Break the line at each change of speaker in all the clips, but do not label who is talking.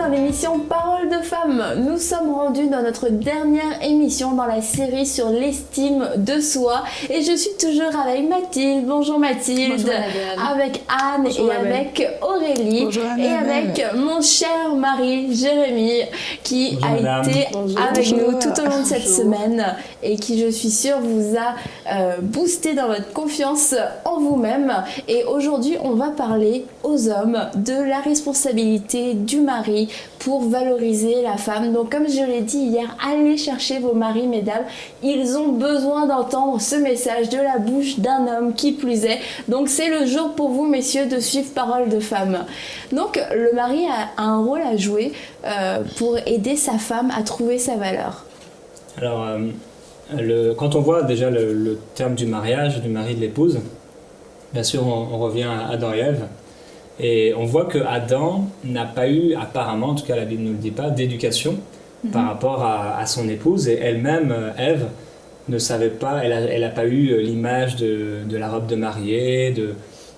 dans l'émission Parole de Femmes. Nous sommes rendus dans notre dernière émission dans la série sur l'estime de soi et je suis toujours avec Mathilde. Bonjour Mathilde.
Bonjour
avec Anne. Bonjour, et avec Aurélie.
Bonjour,
et avec mon cher mari Jérémy qui
Bonjour,
a
madame.
été avec nous tout au long de cette
Bonjour.
semaine et qui, je suis sûre, vous a boosté dans votre confiance en vous-même. Et aujourd'hui, on va parler aux hommes de la responsabilité du mari pour valoriser la femme. Donc comme je l'ai dit hier, allez chercher vos maris, mesdames. Ils ont besoin d'entendre ce message de la bouche d'un homme, qui plus est. Donc c'est le jour pour vous, messieurs, de suivre Parole de Femme. Donc le mari a un rôle à jouer pour aider sa femme à trouver sa valeur.
Alors, quand on voit déjà le terme du mariage, du mari, de l'épouse, bien sûr on revient à Adam et Ève. Et on voit que Adam n'a pas eu, apparemment, en tout cas la Bible ne nous le dit pas, d'éducation par rapport à son épouse. Et elle-même, Ève, ne savait pas, elle n'a pas eu l'image de la robe de mariée,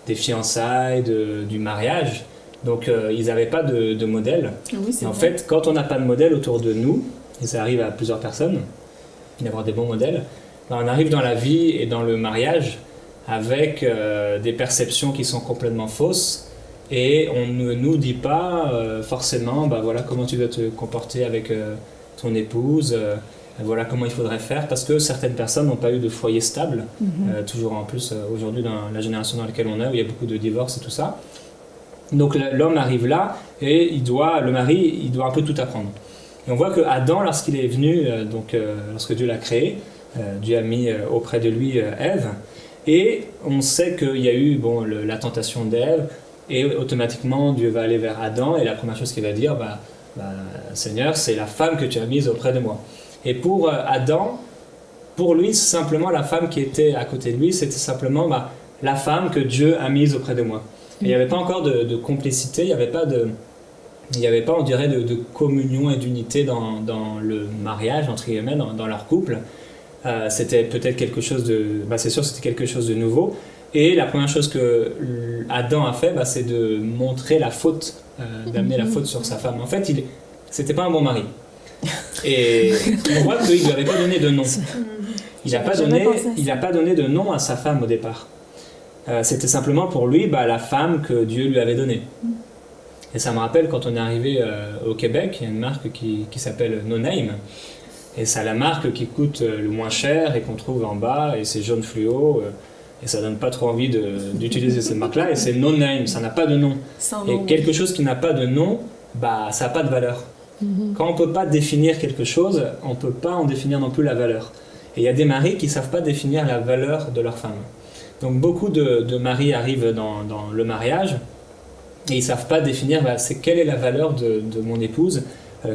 des fiançailles, du mariage. Donc ils n'avaient pas de modèle.
Oui,
et en fait, quand on n'a pas de modèle autour de nous, et ça arrive à plusieurs personnes, d'avoir des bons modèles, ben on arrive dans la vie et dans le mariage avec des perceptions qui sont complètement fausses. Et on ne nous dit pas forcément, bah voilà comment tu dois te comporter avec ton épouse, voilà comment il faudrait faire, parce que certaines personnes n'ont pas eu de foyer stable, toujours en plus aujourd'hui dans la génération dans laquelle on est, où il y a beaucoup de divorces et tout ça. Donc l'homme arrive là et le mari, il doit un peu tout apprendre. Et on voit que Adam, lorsqu'il est venu, lorsque Dieu l'a créé, Dieu a mis auprès de lui Ève, et on sait qu'il y a eu la tentation d'Ève. Et automatiquement, Dieu va aller vers Adam et la première chose qu'il va dire, Seigneur, c'est la femme que tu as mise auprès de moi. Et pour Adam, pour lui, simplement la femme qui était à côté de lui, c'était simplement la femme que Dieu a mise auprès de moi. Et il n'y avait pas encore de complicité, il n'y avait pas, on dirait, de communion et d'unité dans le mariage, entre guillemets, dans leur couple. C'était peut-être quelque chose c'est sûr, c'était quelque chose de nouveau. Et la première chose que Adam a fait, c'est de montrer la faute, d'amener la faute sur sa femme. En fait, c'était pas un bon mari. Et on voit qu'il ne lui avait pas donné de nom. Il n'a pas donné de nom à sa femme au départ. C'était simplement pour lui la femme que Dieu lui avait donnée. Et ça me rappelle quand on est arrivé au Québec, il y a une marque qui s'appelle No Name. Et c'est la marque qui coûte le moins cher et qu'on trouve en bas, et c'est jaune fluo. Et ça donne pas trop envie d'utiliser cette marque-là, et c'est no name, ça n'a pas de nom. Et quelque chose qui n'a pas de nom, ça n'a pas de valeur. Quand on peut pas définir quelque chose, on peut pas en définir non plus la valeur. Et il y a des maris qui savent pas définir la valeur de leur femme. Donc beaucoup de maris arrivent dans le mariage, et ils savent pas définir quelle est la valeur de mon épouse,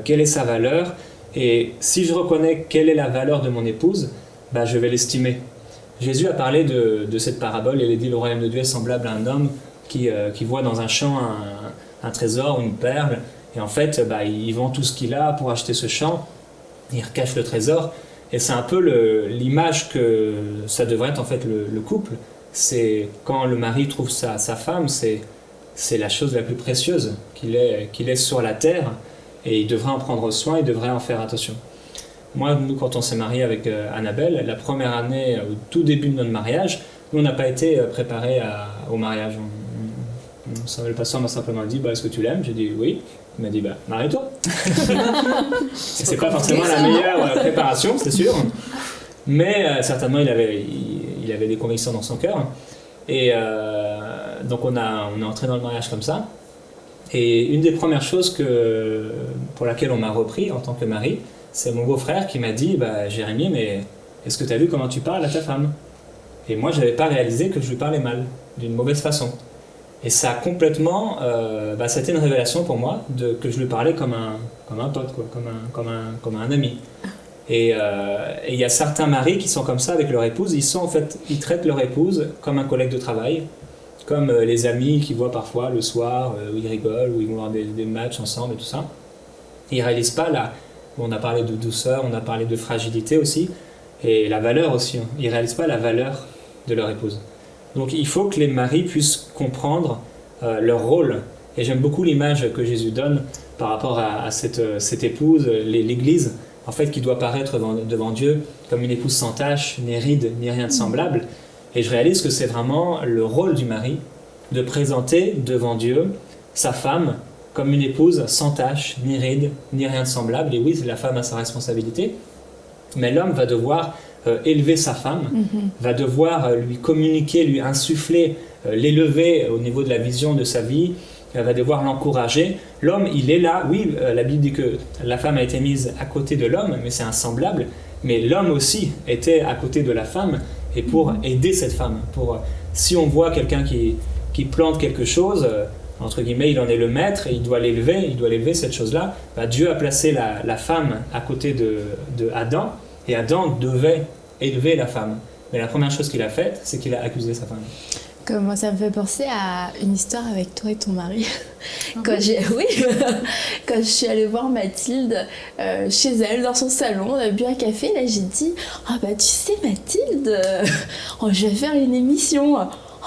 quelle est sa valeur, et si je reconnais quelle est la valeur de mon épouse, je vais l'estimer. Jésus a parlé de cette parabole, il a dit le royaume de Dieu est semblable à un homme qui voit dans un champ un trésor, une perle, et en fait il vend tout ce qu'il a pour acheter ce champ, il recache le trésor, et c'est un peu l'image que ça devrait être en fait le couple. C'est quand le mari trouve sa femme, c'est la chose la plus précieuse qu'il ait sur la terre, et il devrait en prendre soin, il devrait en faire attention. Moi, nous, quand on s'est marié avec Annabelle, la première année, au tout début de notre mariage, nous, on n'a pas été préparés au mariage. Le pasteur m'a simplement dit, est-ce que tu l'aimes? J'ai dit oui. Il m'a dit, marie-toi. C'est pas forcément la meilleure préparation, c'est sûr. Mais certainement, il avait des convictions dans son cœur. Et donc, on est entré dans le mariage comme ça. Et une des premières choses pour laquelle on m'a repris en tant que mari, c'est mon beau-frère qui m'a dit Jérémy, mais est-ce que tu as vu comment tu parles à ta femme? Et moi, je n'avais pas réalisé que je lui parlais mal, d'une mauvaise façon. Et ça a complètement... c'était une révélation pour moi que je lui parlais comme un pote, comme un ami. Et il y a certains maris qui sont comme ça avec leur épouse. Ils traitent leur épouse comme un collègue de travail, comme les amis qu'ils voient parfois le soir, où ils rigolent, où ils vont voir des matchs ensemble et tout ça. Ils ne réalisent pas on a parlé de douceur, on a parlé de fragilité aussi, et la valeur aussi. Ils ne réalisent pas la valeur de leur épouse. Donc il faut que les maris puissent comprendre leur rôle Et j'aime beaucoup l'image que Jésus donne par rapport à cette épouse, l'Église, en fait, qui doit paraître devant Dieu comme une épouse sans tache, ni ride, ni rien de semblable. Et je réalise que c'est vraiment le rôle du mari de présenter devant Dieu sa femme comme une épouse sans tache, ni ride, ni rien de semblable. Et oui, la femme a sa responsabilité, mais l'homme va devoir élever sa femme, va devoir lui communiquer, lui insuffler, l'élever au niveau de la vision de sa vie, va devoir l'encourager. L'homme, il est là, oui, la Bible dit que la femme a été mise à côté de l'homme, mais c'est un semblable, mais l'homme aussi était à côté de la femme, et pour aider cette femme, si on voit quelqu'un qui plante quelque chose, entre guillemets, il en est le maître, et il doit l'élever cette chose-là, Dieu a placé la femme à côté de Adam, et Adam devait élever la femme. Mais la première chose qu'il a faite, c'est qu'il a accusé sa femme.
Comme ça me fait penser à une histoire avec toi et ton mari. Quand je suis allée voir Mathilde chez elle, dans son salon, on a bu un café, là j'ai dit « Ah bah tu sais Mathilde, je vais faire une émission ».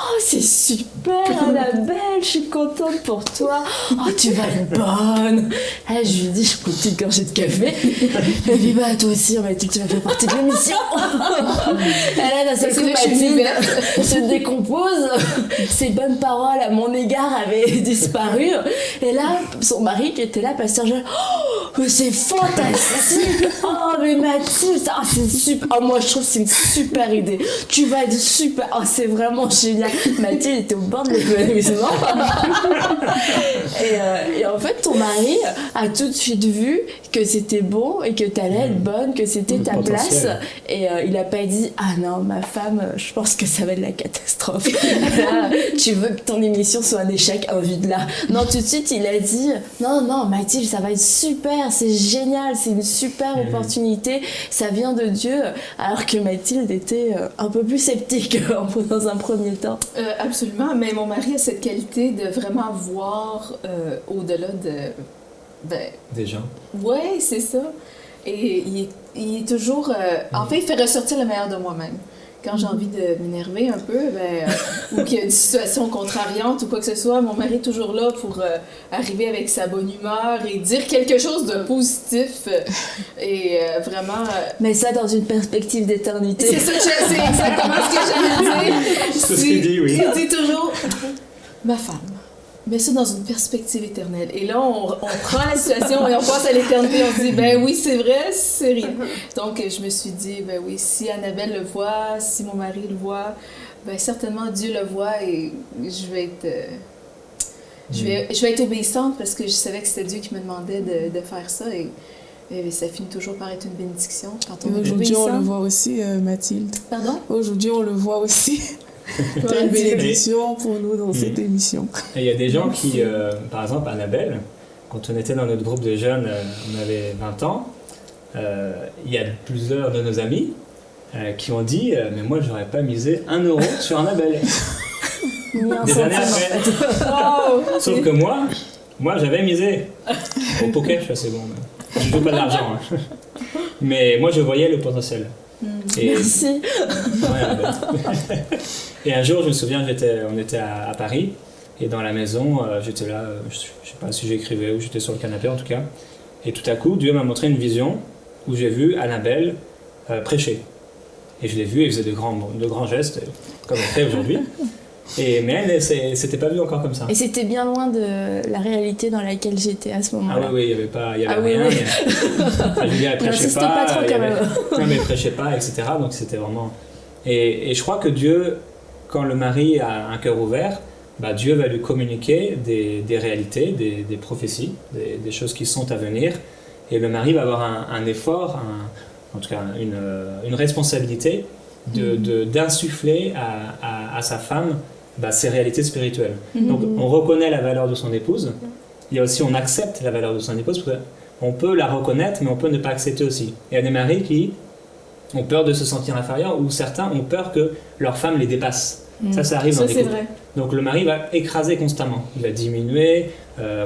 Oh, c'est super, Annabelle, je suis contente pour toi. Oh, tu vas être bonne. Là, je lui dis, je prends une petite gorgée de café. Et puis, toi aussi, on m'a dit que tu vas faire partie de l'émission. Et là, d'un seul coup, Mathilde se décompose. Ses bonnes paroles à mon égard avaient disparu. Et là, son mari qui était là, pasteur Joël, oh, mais c'est fantastique. Oh, mais Mathilde, c'est super. Oh, moi, je trouve que c'est une super idée. Tu vas être super. Oh, c'est vraiment génial. Mathilde était au bord de l'évanouissement. Et en fait, ton mari a tout de suite vu que c'était bon et que t'allais être bonne, que c'était ta place. Et il a pas dit « Ah non, ma femme, je pense que ça va être la catastrophe. Là, tu veux que ton émission soit un échec, un vide là. » Non, tout de suite, il a dit « Non, Mathilde, ça va être super, c'est génial, c'est une super opportunité, ça vient de Dieu. » Alors que Mathilde était un peu plus sceptique dans un premier temps.
Absolument, mais mon mari a cette qualité de vraiment voir au-delà
des gens.
Ouais, c'est ça. Et il est toujours... en fait, il fait ressortir le meilleur de moi-même. Quand j'ai envie de m'énerver un peu, ou qu'il y a une situation contrariante ou quoi que ce soit, mon mari est toujours là pour arriver avec sa bonne humeur et dire quelque chose de positif. Et vraiment...
Mais ça dans une perspective d'éternité.
C'est ça, c'est exactement ce que j'allais dire.
C'est ce qu'il dit, oui.
Il dit toujours, ma femme. Mais ça dans une perspective éternelle. Et là, on prend la situation et on passe à l'éternité. On se dit, ben oui, c'est vrai, c'est rien. Donc, je me suis dit, ben oui, si Annabelle le voit, si mon mari le voit, ben certainement Dieu le voit et je vais être obéissante parce que je savais que c'était Dieu qui me demandait de faire ça. Et ça finit toujours par être une bénédiction quand on est
Aujourd'hui,
obéissant.
on le voit aussi, Mathilde.
Pardon?
Aujourd'hui, on le voit aussi. Une bénédiction pour nous dans cette émission.
Et il y a des gens qui, par exemple Annabelle, quand on était dans notre groupe de jeunes, on avait 20 ans, il y a plusieurs de nos amis qui ont dit mais moi j'aurais pas misé 1 euro sur Annabelle. Des années après.
Wow.
Sauf que moi j'avais misé. Au poker, je suis assez bon. Je joue pas de l'argent. Hein. Mais moi je voyais le potentiel. Et,
merci.
Et un jour, je me souviens, on était à Paris, et dans la maison, j'étais là, je sais pas si j'écrivais ou j'étais sur le canapé en tout cas, et tout à coup, Dieu m'a montré une vision où j'ai vu Annabelle prêcher. Et je l'ai vue, elle faisait de grands gestes, comme elle fait aujourd'hui. Mais elle, c'était pas vu encore comme ça.
Et c'était bien loin de la réalité dans laquelle j'étais à ce moment-là.
Ah oui, il y avait rien.
Oui.
Enfin, Julia, elle prêchait pas
trop quand même.
Non, mais elle prêchait pas, etc. Donc c'était vraiment... Et je crois que Dieu, quand le mari a un cœur ouvert, Dieu va lui communiquer des réalités, des prophéties, des choses qui sont à venir. Et le mari va avoir un effort, en tout cas une responsabilité d'insuffler à sa femme ses réalités spirituelles. Donc on reconnaît la valeur de son épouse, il y a aussi on accepte la valeur de son épouse, parce qu'on peut la reconnaître, mais on peut ne pas accepter aussi. Il y a des maris qui ont peur de se sentir inférieurs, ou certains ont peur que leur femme les dépasse. Ça arrive dans des couples. Vrai. Donc le mari va écraser constamment, il va diminuer,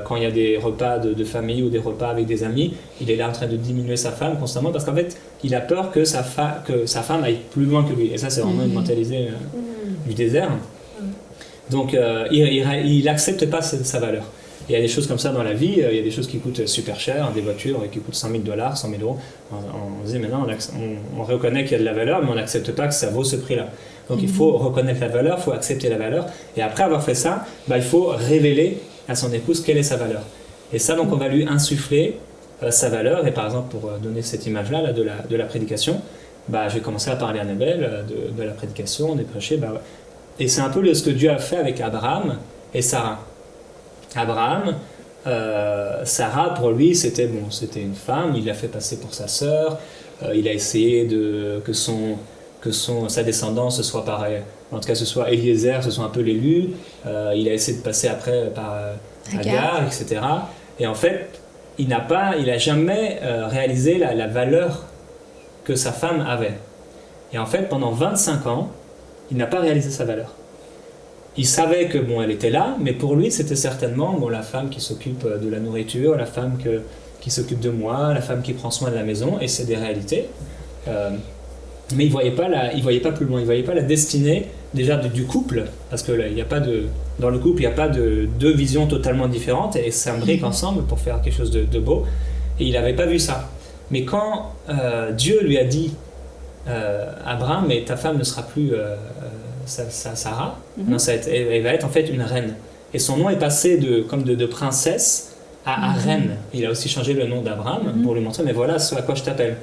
quand il y a des repas de famille ou des repas avec des amis, il est là en train de diminuer sa femme constamment, parce qu'en fait il a peur que sa femme aille plus loin que lui, et ça c'est vraiment une mentalité du désert. Donc il n'accepte pas sa valeur. Et il y a des choses comme ça dans la vie, il y a des choses qui coûtent super cher, des voitures qui coûtent $100 000, 100 000 euros. On dit maintenant, on reconnaît qu'il y a de la valeur, mais on n'accepte pas que ça vaut ce prix-là. Donc il faut reconnaître la valeur, il faut accepter la valeur. Et après avoir fait ça, il faut révéler à son épouse quelle est sa valeur. Et ça, donc on va lui insuffler sa valeur. Et par exemple, pour donner cette image-là là, de la prédication, je vais commencer à parler à Annabelle de la prédication, des prêchés. Et c'est un peu ce que Dieu a fait avec Abraham et Sarah. Abraham, Sarah, pour lui, c'était une femme, il l'a fait passer pour sa sœur, il a essayé que sa descendance soit pareille. En tout cas, ce soit Eliezer, ce soit un peu l'élu. Il a essayé de passer après par Agar, etc. Et en fait, il n'a jamais réalisé la valeur que sa femme avait. Et en fait, pendant 25 ans, il n'a pas réalisé sa valeur. Il savait que elle était là, mais pour lui, c'était certainement la femme qui s'occupe de la nourriture, la femme qui s'occupe de moi, la femme qui prend soin de la maison, et c'est des réalités. Mais il voyait pas plus loin, il voyait pas la destinée déjà du couple, parce que là, dans le couple, il n'y a pas de deux visions totalement différentes, et ça s'imbrique ensemble pour faire quelque chose de beau, et il n'avait pas vu ça. Mais quand Dieu lui a dit, Abraham, mais ta femme ne sera plus Sarah, non, elle va être en fait une reine. Et son nom est passé de princesse à reine. Il a aussi changé le nom d'Abraham pour lui montrer, mais voilà ce à quoi je t'appelle.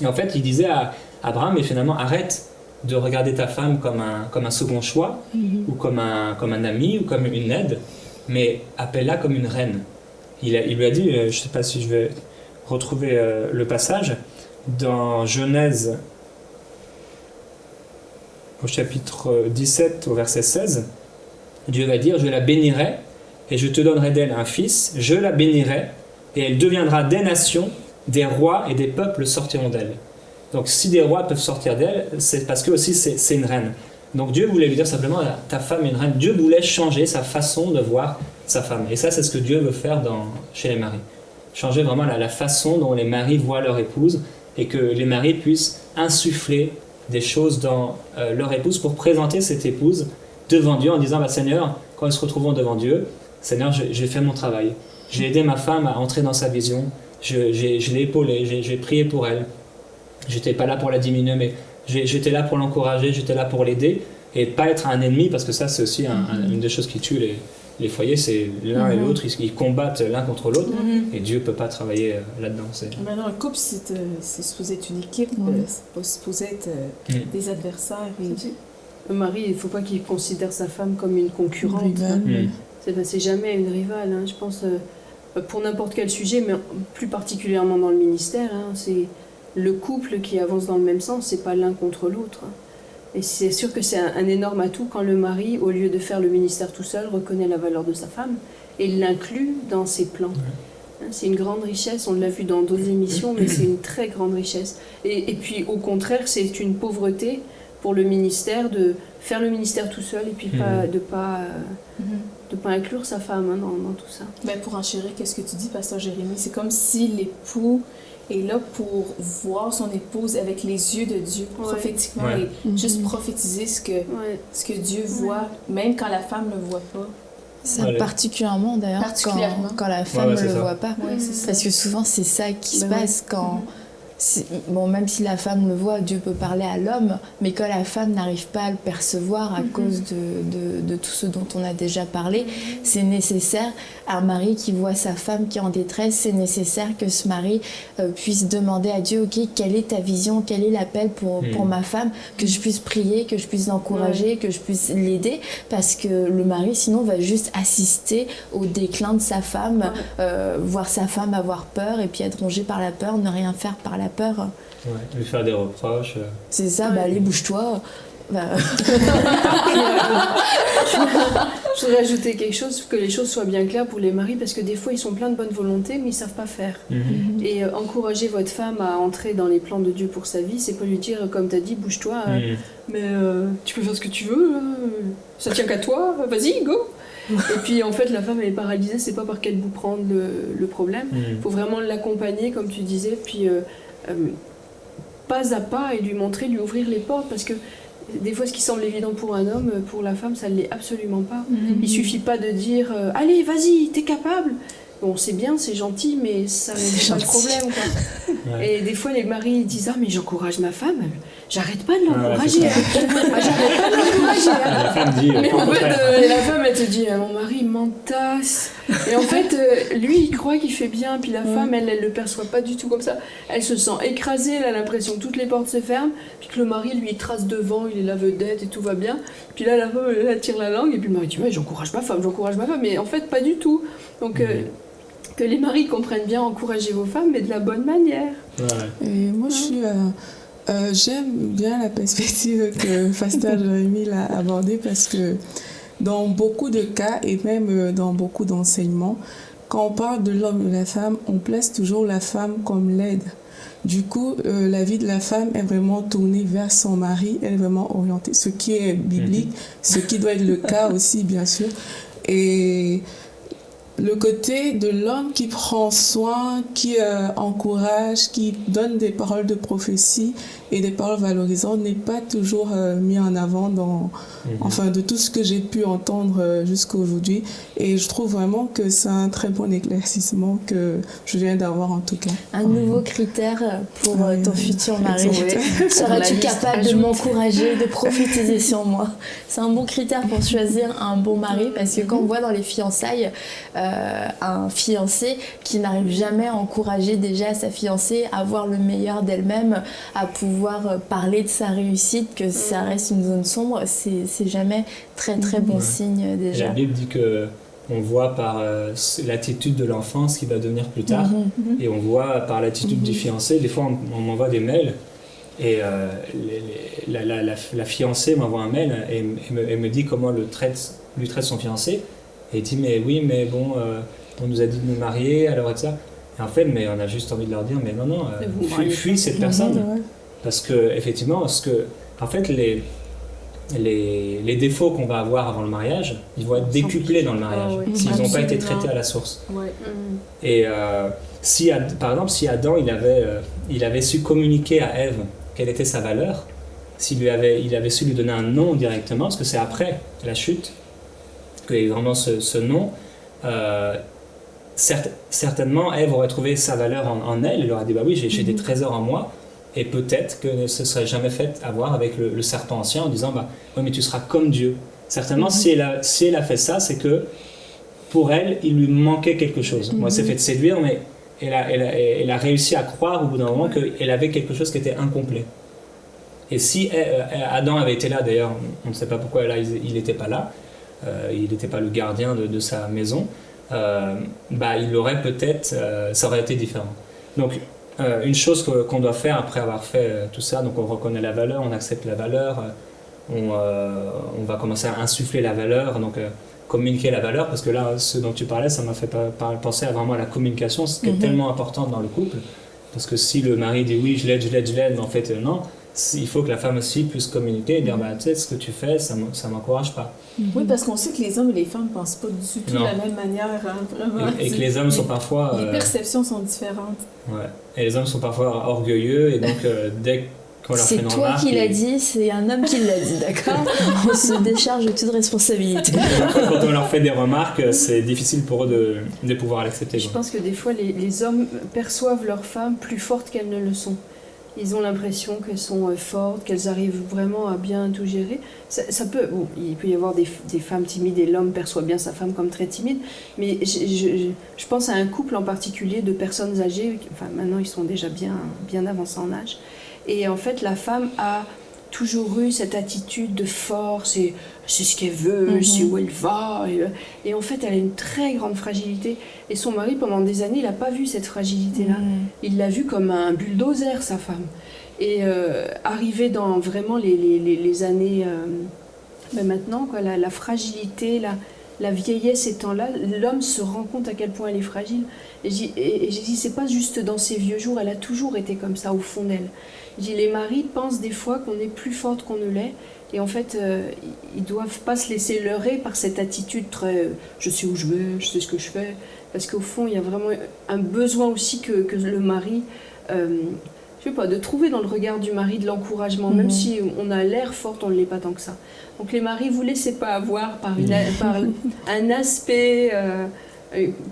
Et en fait, il disait à Abraham, mais finalement, arrête de regarder ta femme comme un second choix, ou comme un ami, ou comme une aide, mais appelle-la comme une reine. Il lui a dit, je ne sais pas si je vais retrouver le passage, dans Genèse, au chapitre 17, au verset 16, Dieu va dire, je la bénirai, et je te donnerai d'elle un fils, je la bénirai, et elle deviendra des nations, des rois et des peuples sortiront d'elle. Donc si des rois peuvent sortir d'elle, c'est parce que aussi c'est une reine. Donc Dieu voulait lui dire simplement, ta femme est une reine. Dieu voulait changer sa façon de voir sa femme. Et ça, c'est ce que Dieu veut faire chez les maris. Changer vraiment la façon dont les maris voient leur épouse, et que les maris puissent insuffler des choses dans leur épouse pour présenter cette épouse devant Dieu en disant, Seigneur, quand ils se retrouveront devant Dieu, Seigneur, j'ai fait mon travail. J'ai aidé ma femme à entrer dans sa vision. Je l'ai épaulée, j'ai prié pour elle. J'étais pas là pour la diminuer, mais j'étais là pour l'encourager, j'étais là pour l'aider, et pas être un ennemi, parce que ça, c'est aussi une des choses qui tue les foyers, c'est l'un et l'autre, ils combattent l'un contre l'autre, et Dieu peut pas travailler là-dedans.
Maintenant, un couple, c'est supposé être une équipe, c'est pas supposé être des adversaires.
Un mari, il ne faut pas qu'il considère sa femme comme une concurrente. C'est jamais une rivale, hein. Je pense, pour n'importe quel sujet, mais plus particulièrement dans le ministère, c'est le couple qui avance dans le même sens, c'est pas l'un contre l'autre. Et c'est sûr que c'est un énorme atout quand le mari, au lieu de faire le ministère tout seul, reconnaît la valeur de sa femme et l'inclut dans ses plans. C'est une grande richesse, on l'a vu dans d'autres émissions, mais c'est une très grande richesse. Et puis au contraire, c'est une pauvreté pour le ministère de faire le ministère tout seul et puis de pas inclure sa femme dans tout ça.
Pour enchérir, qu'est-ce que tu dis, Pasteur Jérémy? C'est comme si l'époux est là pour voir son épouse avec les yeux de Dieu, prophétiquement, et juste prophétiser ce que Dieu voit, même quand la femme ne le voit pas.
Ça, particulièrement d'ailleurs quand la femme ne le voit pas. Parce que souvent c'est ça qui se passe quand... même si la femme le voit, Dieu peut parler à l'homme, mais quand la femme n'arrive pas à le percevoir à cause de tout ce dont on a déjà parlé, c'est nécessaire, un mari qui voit sa femme qui est en détresse, c'est nécessaire que ce mari puisse demander à Dieu, ok, quelle est ta vision, quel est l'appel pour ma femme, que je puisse prier, que je puisse l'encourager, que je puisse l'aider, parce que le mari sinon va juste assister au déclin de sa femme, voir sa femme avoir peur et puis être rongé par la peur, ne rien faire par la peur.
Lui faire des reproches.
C'est ça, allez, bouge-toi.
Je voudrais ajouter quelque chose, que les choses soient bien claires pour les maris, parce que des fois ils sont pleins de bonne volonté, mais ils savent pas faire. Et encourager votre femme à entrer dans les plans de Dieu pour sa vie, c'est pas lui dire, comme tu as dit, bouge-toi, mais tu peux faire ce que tu veux, ça tient qu'à toi, vas-y, go. Et puis en fait la femme elle est paralysée, c'est pas par quel bout prendre le problème. Faut vraiment l'accompagner comme tu disais, puis pas à pas, et lui montrer, lui ouvrir les portes, parce que Des fois, ce qui semble évident pour un homme, pour la femme, ça ne l'est absolument pas. Il suffit pas de dire allez, vas-y, t'es capable. Bon, c'est bien, c'est gentil, mais ça n'est pas le problème, quoi.
Ouais.
Et des fois, les maris disent ah, mais j'encourage ma femme, j'arrête pas de l'encourager.
c'est
J'arrête pas de l'encourager.
La femme dit
Mais
au
en fait,
contraire.
la femme, elle te dit mon mari, il m'entasse. Et en fait, lui, il croit qu'il fait bien, puis la femme, elle le perçoit pas du tout comme ça. Elle se sent écrasée, elle a l'impression que toutes les portes se ferment, puis que le mari, lui, il trace devant, il est la vedette et tout va bien. Puis là, la femme, elle tire la langue, et puis le mari dit ouais, j'encourage ma femme. Mais en fait, pas du tout. Donc, que les maris comprennent bien, encouragez vos femmes, mais de la bonne manière.
Ouais.
Et moi, j'aime bien la perspective que Pasteur Jérémie l'a abordée parce que dans beaucoup de cas et même dans beaucoup d'enseignements, quand on parle de l'homme et de la femme, on place toujours la femme comme l'aide. Du coup, la vie de la femme est vraiment tournée vers son mari, elle est vraiment orientée, ce qui est biblique, ce qui doit être le cas aussi, bien sûr. Et le côté de l'homme qui prend soin, qui encourage, qui donne des paroles de prophétie et des paroles valorisantes n'est pas toujours mis en avant enfin, de tout ce que j'ai pu entendre jusqu'à aujourd'hui. Et je trouve vraiment que c'est un très bon éclaircissement que je viens d'avoir en tout cas.
Un nouveau critère pour ton futur mari.
Ouais.
Serais-tu
La
capable
liste
de
ajoute.
m'encourager, de prophétiser sur moi? C'est un bon critère pour choisir un bon mari parce que quand on voit dans les fiançailles un fiancé qui n'arrive jamais à encourager déjà sa fiancée à voir le meilleur d'elle-même, à pouvoir parler de sa réussite, que ça reste une zone sombre, c'est jamais très très bon signe
Et
déjà.
la Bible dit que on voit par l'attitude de l'enfant ce qu'il va devenir plus tard, et on voit par l'attitude du fiancé. Des fois, on m'envoie des mails et la fiancée m'envoie un mail et me dit comment lui traite son fiancé, et il dit mais oui, mais bon, on nous a dit de nous marier, alors et ça. Et en fait, mais on a juste envie de leur dire mais non, fuis cette personne.
Ouais.
Parce que, effectivement, en fait, les défauts qu'on va avoir avant le mariage, ils vont être décuplés dans le mariage, s'ils n'ont pas été traités à la source.
Ouais.
Et par exemple, si Adam il avait su communiquer à Ève quelle était sa valeur, il avait su lui donner un nom directement, parce que c'est après la chute qu'il y a eu vraiment ce nom, certainement Ève aurait trouvé sa valeur en elle, elle aurait dit bah oui, j'ai des trésors en moi. Et peut-être que ce ne serait jamais fait avoir avec le serpent ancien en disant bah oui, mais tu seras comme Dieu. Certainement, si elle a fait ça, c'est que pour elle, il lui manquait quelque chose. Moi, elle s'est fait séduire, mais elle a réussi à croire au bout d'un moment qu'elle avait quelque chose qui était incomplet. Et si Adam avait été là, d'ailleurs, on ne sait pas pourquoi là, il n'était pas là, il n'était pas le gardien de sa maison, il aurait peut-être, ça aurait été différent. Donc, une chose qu'on doit faire après avoir fait tout ça, donc on reconnaît la valeur, on accepte la valeur, on va commencer à insuffler la valeur, donc communiquer la valeur, parce que là, ce dont tu parlais, ça m'a fait penser à vraiment la communication, ce qui est tellement important dans le couple, parce que si le mari dit oui, je l'aide, en fait non, il faut que la femme aussi puisse communiquer et dire bah tu sais, ce que tu fais, ça m'encourage pas.
Oui, parce qu'on sait que les hommes et les femmes ne pensent pas du tout de la même manière, hein, vraiment.
Et que les hommes sont parfois...
Les perceptions sont différentes.
Ouais. Et les hommes sont parfois orgueilleux, et donc dès qu'on leur fait une
C'est toi
remarque...
qui l'as dit, c'est un homme qui l'a dit, d'accord? On se décharge de toute responsabilité.
Quand on leur fait des remarques, c'est difficile pour eux de pouvoir l'accepter.
Je pense que des fois, les hommes perçoivent leurs femmes plus fortes qu'elles ne le sont. Ils ont l'impression qu'elles sont fortes, qu'elles arrivent vraiment à bien tout gérer. Ça peut, bon, il peut y avoir des femmes timides et l'homme perçoit bien sa femme comme très timide, mais je pense à un couple en particulier de personnes âgées, enfin maintenant ils sont déjà bien avancés en âge, et en fait la femme a toujours eu cette attitude de force, et c'est ce qu'elle veut, c'est où elle va, et en fait elle a une très grande fragilité, et son mari pendant des années il n'a pas vu cette fragilité-là, il l'a vue comme un bulldozer, sa femme, et arrivé dans vraiment les années maintenant, quoi, la fragilité, la vieillesse étant là, l'homme se rend compte à quel point elle est fragile, et j'ai dit c'est pas juste dans ses vieux jours, elle a toujours été comme ça au fond d'elle. J'ai dit les maris pensent des fois qu'on est plus forte qu'on ne l'est, et en fait ils doivent pas se laisser leurrer par cette attitude très je sais où je vais, je sais ce que je fais, parce qu'au fond il y a vraiment un besoin aussi que le mari je sais pas, de trouver dans le regard du mari de l'encouragement, même si on a l'air forte, on ne l'est pas tant que ça. Donc les maris, vous laissez pas avoir par un aspect,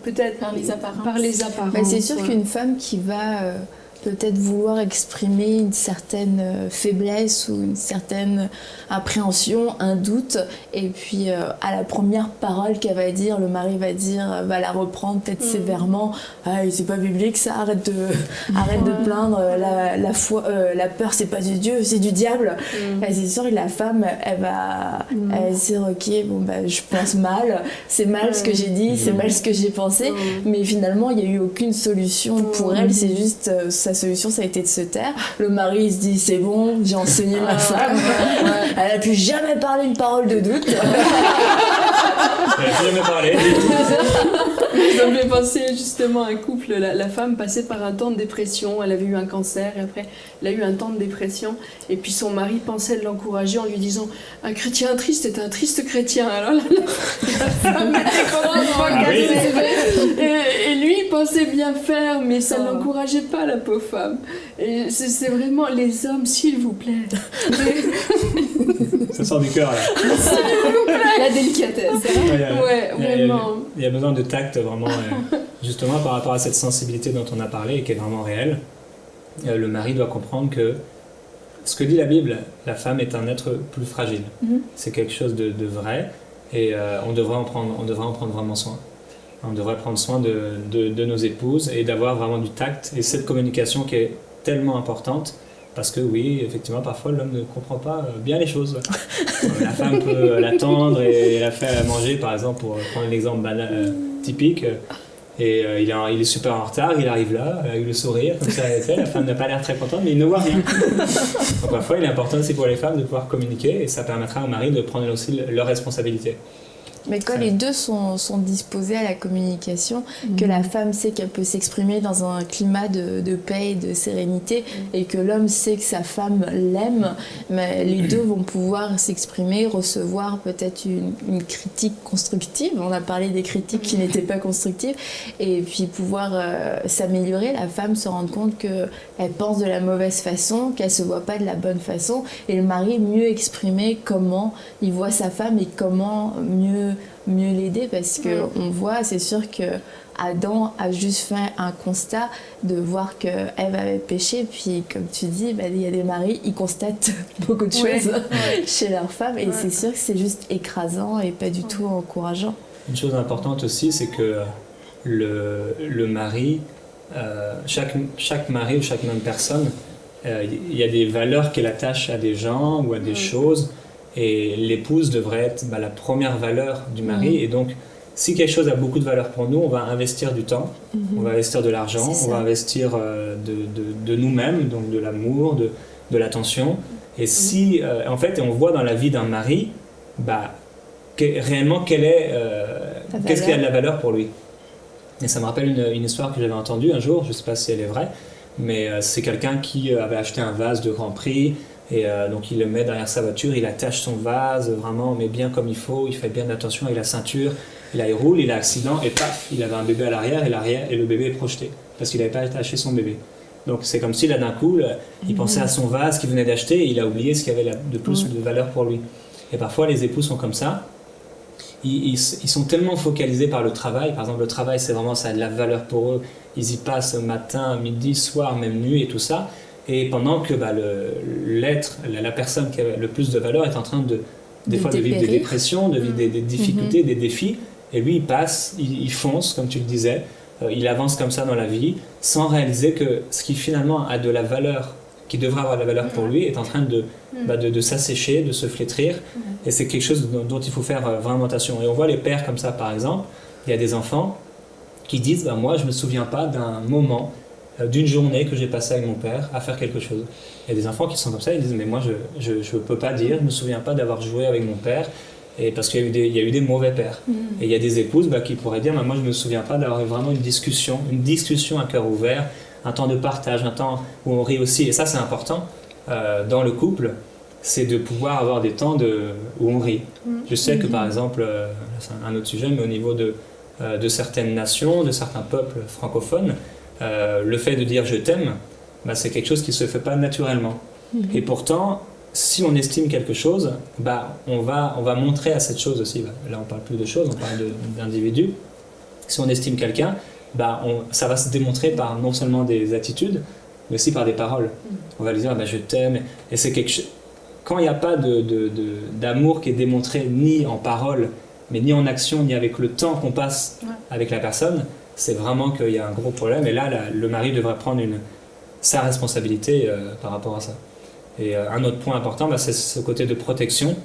peut-être
Par les apparences.
Par les apparences.
Bah, c'est sûr qu'une femme qui va peut-être vouloir exprimer une certaine faiblesse ou une certaine appréhension, un doute, et puis à la première parole qu'elle va dire, le mari va la reprendre peut-être sévèrement. Ah, c'est pas biblique ça, arrête de plaindre, la peur c'est pas du Dieu, c'est du diable. Et c'est sûr que la femme elle va se dire ok, bon bah je pense mal, c'est mal ce que j'ai dit, c'est mal ce que j'ai pensé, mais finalement il n'y a eu aucune solution pour elle, c'est juste sa solution ça a été de se taire. Le mari il se dit c'est bon, j'ai enseigné ma femme, elle a plus jamais parlé une parole de doute.
Elle a plus jamais parlé.
Ça me fait penser justement à un couple, la femme passait par un temps de dépression, elle avait eu un cancer et après elle a eu un temps de dépression et puis son mari pensait l'encourager en lui disant un chrétien triste est un triste chrétien. Alors la femme était complètement cassée et lui il pensait bien faire mais ça ne l'encourageait pas la pauvre femme. Et c'est vraiment les hommes s'il vous plaît.
Ça sort du cœur là.
La délicatesse.
Ouais, vraiment.
Il y a besoin de tact vraiment, justement par rapport à cette sensibilité dont on a parlé et qui est vraiment réelle. Le mari doit comprendre que ce que dit la Bible, la femme est un être plus fragile. C'est quelque chose de vrai et on devrait en prendre vraiment soin. On devrait prendre soin de nos épouses et d'avoir vraiment du tact et cette communication qui est tellement importante. Parce que oui, effectivement, parfois l'homme ne comprend pas bien les choses. La femme peut l'attendre et la faire manger, par exemple, pour prendre l'exemple typique. Et il est super en retard, il arrive là, avec le sourire, comme ça, la femme n'a pas l'air très contente, mais il ne voit rien. Donc parfois, il est important aussi pour les femmes de pouvoir communiquer et ça permettra aux maris de prendre aussi leur responsabilité.
Mais quand les deux sont disposés à la communication, que la femme sait qu'elle peut s'exprimer dans un climat de paix et de sérénité, et que l'homme sait que sa femme l'aime, mais les deux vont pouvoir s'exprimer, recevoir peut-être une critique constructive. On a parlé des critiques qui n'étaient pas constructives, et puis pouvoir s'améliorer, la femme se rendre compte qu'elle pense de la mauvaise façon, qu'elle ne se voit pas de la bonne façon, et le mari mieux exprimer comment il voit sa femme et comment mieux l'aider, parce que on voit, c'est sûr que Adam a juste fait un constat de voir que Ève avait péché, puis comme tu dis, il y a des maris, ils constatent beaucoup de choses chez leur femme, et c'est sûr que c'est juste écrasant et pas du tout encourageant.
Une chose importante aussi, c'est que le mari, chaque mari ou chaque même personne, il y a des valeurs qu'elle attache à des gens ou à des choses. Et l'épouse devrait être la première valeur du mari. Et donc, si quelque chose a beaucoup de valeur pour nous, on va investir du temps, on va investir de l'argent, on va investir de nous-mêmes, donc de l'amour, de l'attention. Et si, en fait, on voit dans la vie d'un mari, réellement, qu'est-ce qui a de la valeur pour lui. Et ça me rappelle une histoire que j'avais entendue un jour, je ne sais pas si elle est vraie, mais c'est quelqu'un qui avait acheté un vase de grand prix. Et donc il le met derrière sa voiture, il attache son vase, vraiment, mais bien comme il faut, il fait bien attention avec la ceinture, il roule, il a accident, et paf, il avait un bébé à l'arrière, et le bébé est projeté, parce qu'il n'avait pas attaché son bébé. Donc c'est comme si là d'un coup, il pensait à son vase qu'il venait d'acheter, et il a oublié ce qu'il y avait de plus de valeur pour lui. Et parfois les époux sont comme ça, ils sont tellement focalisés par le travail, par exemple le travail ça a de la valeur pour eux, ils y passent matin, midi, soir, même nuit et tout ça. Et pendant que la personne qui a le plus de valeur est en train des fois de vivre des dépressions, de vivre des difficultés, des défis, et lui il passe, il fonce, comme tu le disais, il avance comme ça dans la vie, sans réaliser que ce qui finalement a de la valeur, qui devrait avoir de la valeur pour lui, est en train de s'assécher, de se flétrir, et c'est quelque chose dont il faut faire vraiment attention. Et on voit les pères comme ça, par exemple, il y a des enfants qui disent moi je me souviens pas d'un moment, d'une journée que j'ai passée avec mon père à faire quelque chose. Il y a des enfants qui sont comme ça, ils disent mais moi je ne peux pas dire, je ne me souviens pas d'avoir joué avec mon père, et parce qu'il y a eu des mauvais pères. Et il y a des épouses qui pourraient dire moi je ne me souviens pas d'avoir eu vraiment une discussion à cœur ouvert, un temps de partage, un temps où on rit aussi, et ça c'est important dans le couple, c'est de pouvoir avoir des temps où on rit. Je sais que par exemple, c'est un autre sujet, mais au niveau de certaines nations, de certains peuples francophones, le fait de dire je t'aime, bah, c'est quelque chose qui ne se fait pas naturellement. Et pourtant, si on estime quelque chose, bah, on va montrer à cette chose aussi. Bah, là, on ne parle plus de choses, on parle d'individus. Si on estime quelqu'un, bah, ça va se démontrer par non seulement des attitudes, mais aussi par des paroles. On va lui dire bah, je t'aime. Et c'est quelque chose. Quand il n'y a pas d'amour qui est démontré ni en parole, mais ni en action, ni avec le temps qu'on passe avec la personne, c'est vraiment qu'il y a un gros problème. Et là, le mari devrait prendre sa responsabilité par rapport à ça. Et un autre point important, bah, c'est ce côté de protection.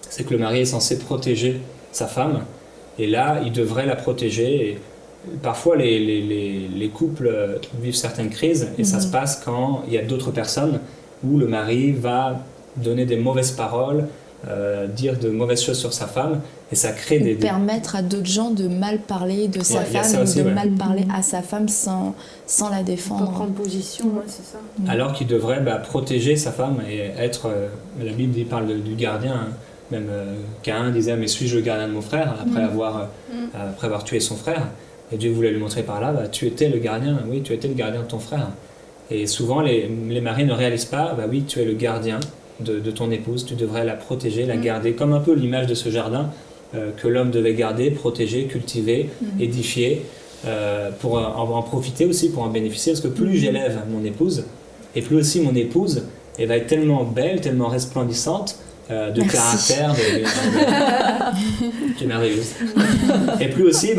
C'est que le mari est censé protéger sa femme. Et là, il devrait la protéger. Et parfois, les couples vivent certaines crises. Et ça se passe quand il y a d'autres personnes où le mari va donner des mauvaises paroles, dire de mauvaises choses sur sa femme, et ça crée
permettre à d'autres gens de mal parler de sa femme, ou de mal parler à sa femme sans la défendre.
Pas prendre position, c'est ça.
Alors qu'il devrait protéger sa femme et être... la Bible parle du gardien, hein. Même Caïn disait « mais suis-je le gardien de mon frère ?» après avoir tué son frère. Et Dieu voulait lui montrer par là « tu étais le gardien, oui, tu étais le gardien de ton frère. » Et souvent, les maris ne réalisent pas « oui, tu es le gardien de ton épouse, tu devrais la protéger, la garder, comme un peu l'image de ce jardin que l'homme devait garder, protéger, cultiver, édifier, pour en profiter aussi, pour en bénéficier, parce que plus j'élève mon épouse, et plus aussi mon épouse elle va être tellement belle, tellement resplendissante, de caractère, qui est merveilleuse. Et plus aussi,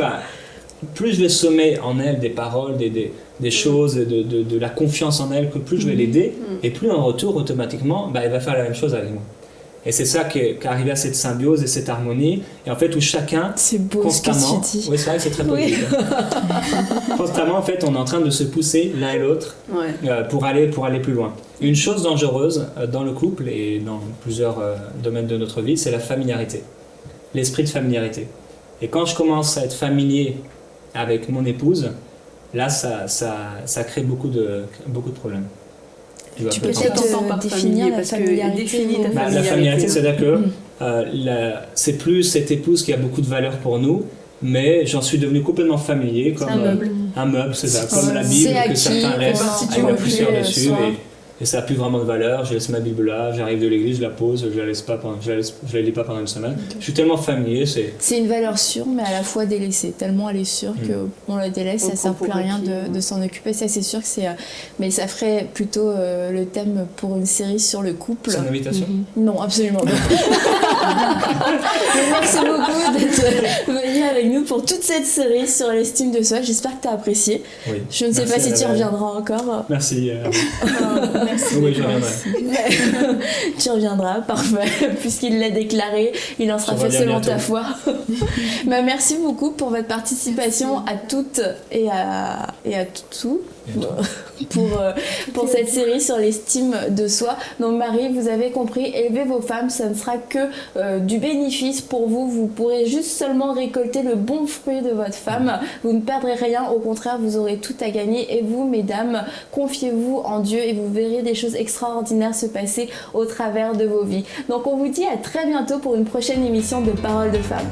plus je vais semer en elle des paroles, des choses, de la confiance en elle, que plus je vais l'aider, et plus en retour, automatiquement, elle va faire la même chose avec moi. Et c'est ça qu'arriver à cette symbiose et cette harmonie, et en fait où chacun,
c'est beau
constamment,
ce que tu dis.
Oui, c'est vrai que c'est très positif. Constamment, en fait, on est en train de se pousser l'un et l'autre pour aller plus loin. Une chose dangereuse dans le couple et dans plusieurs domaines de notre vie, c'est la familiarité, l'esprit de familiarité. Et quand je commence à être familier avec mon épouse, là, ça crée beaucoup de problèmes.
Tu peux peut-être définir la familiarité.
La familiarité, c'est-à-dire que c'est plus cette épouse qui a beaucoup de valeur pour nous, mais j'en suis devenu complètement familier, comme un meuble, c'est ça, comme la Bible que certains laissent avec la poussière dessus. Et ça n'a plus vraiment de valeur, je laisse ma Bible là, j'arrive de l'église, je la pose, je la lis pas pendant une semaine. Je suis tellement familier.
C'est une valeur sûre, mais à la fois délaissée. Tellement elle est sûre qu'on la délaisse, ça ne sert plus à rien de s'en occuper. Ça, c'est sûr que c'est... mais ça ferait plutôt le thème pour une série sur le couple.
C'est une invitation ?
Non, absolument pas. Merci beaucoup d'être venu avec nous pour toute cette série sur l'estime de soi. J'espère que tu as apprécié.
Oui.
Je ne sais pas si tu reviendras encore.
Merci.
Merci.
Oui, je reviendrai.
Tu reviendras, parfait. Puisqu'il l'a déclaré, il en sera fait selon ta foi. Merci beaucoup pour votre participation à toutes et à tout. Pour cette série sur l'estime de soi. Donc Marie, vous avez compris, élever vos femmes, ça ne sera que du bénéfice pour vous. Vous pourrez juste seulement récolter le bon fruit de votre femme. Vous ne perdrez rien, au contraire, vous aurez tout à gagner. Et vous, mesdames, confiez-vous en Dieu et vous verrez des choses extraordinaires se passer au travers de vos vies. Donc on vous dit à très bientôt pour une prochaine émission de Paroles de Femmes.